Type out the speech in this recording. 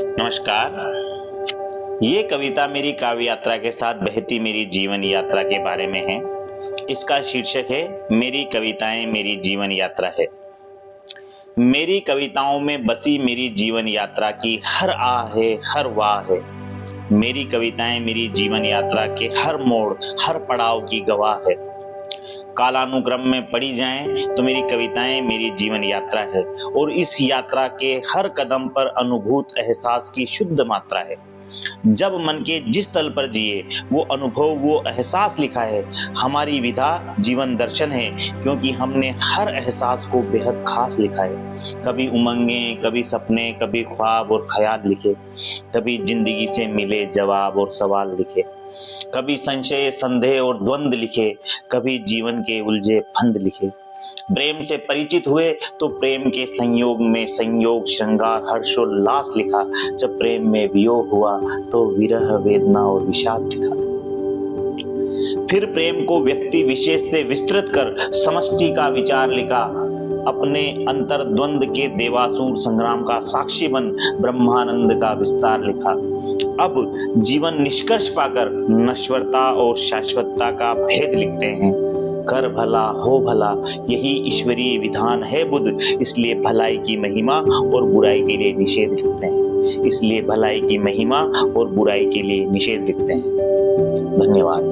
नमस्कार। ये कविता मेरी काव्य यात्रा के साथ बहती मेरी जीवन यात्रा के बारे में है। इसका शीर्षक है मेरी कविताएं मेरी जीवन यात्रा है। मेरी कविताओं में बसी मेरी जीवन यात्रा की हर आह है, हर वाह है। मेरी कविताएं मेरी जीवन यात्रा के हर मोड़, हर पड़ाव की गवाह है। कालानुक्रम में पढ़ी जाएं तो मेरी कविताएं मेरी जीवन यात्रा है और इस यात्रा के हर कदम पर अनुभूत एहसास की शुद्ध मात्रा है। जब मन के जिस तल पर जिए वो अनुभव, वो एहसास लिखा है। हमारी विधा जीवन दर्शन है, क्योंकि हमने हर एहसास को बेहद खास लिखा है। कभी उमंगे, कभी सपने, कभी ख्वाब और ख्याल लिखे, कभी जिंदगी से मिले जवाब और सवाल लिखे, कभी संशय, संदेह और द्वंद लिखे, कभी जीवन के उलझे फंद लिखे। प्रेम से परिचित हुए तो प्रेम के संयोग में संयोग, श्रृंगार, हर्षोल्लास लिखा। जब प्रेम में वियोग हुआ तो विरह, वेदना और विषाद लिखा। फिर प्रेम को व्यक्ति विशेष से विस्तृत कर समष्टि का विचार लिखा। अपने अंतर द्वंद के देवासुर संग्राम का साक्षी बन ब्रह्मानंद का विस्तार लिखा। अब जीवन निष्कर्ष पाकर नश्वरता और शाश्वतता का भेद लिखते हैं। कर भला हो भला, यही ईश्वरीय विधान है बुद्ध। इसलिए भलाई की महिमा और बुराई के लिए निषेध लिखते हैं। इसलिए भलाई की महिमा और बुराई के लिए निषेध लिखते हैं। धन्यवाद।